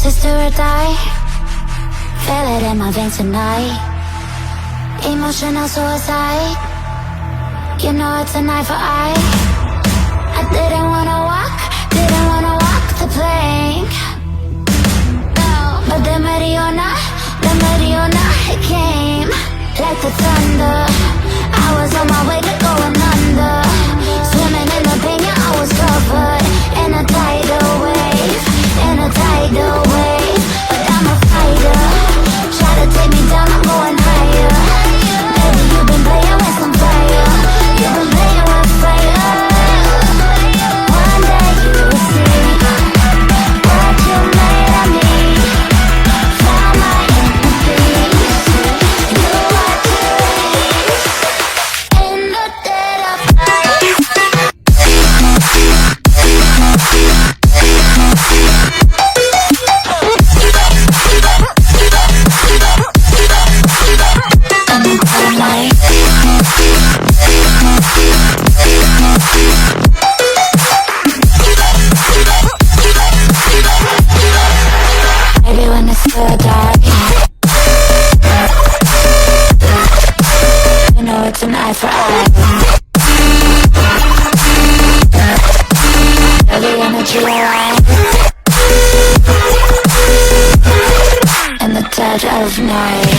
just do or die. Feel it in my veins tonight. Emotional suicide. You know it's an eye for eye. I didn't wanna walk the plank. No, but the Mariona, it came like the thunder. I was on my way to going under. Swimming in the pain, yeah, I was covered in a tidal wave, but I'm a fighter. Try to take me down, I'm going higher. Baby, you've been playing with some fire. You've been playing with fire. One day you'll see what you made of me. Found my enemies. You are TYRES in the dead of night. Maybe when it's still dark, you know it's an eye for eye. Every energy alive, and the touch of night.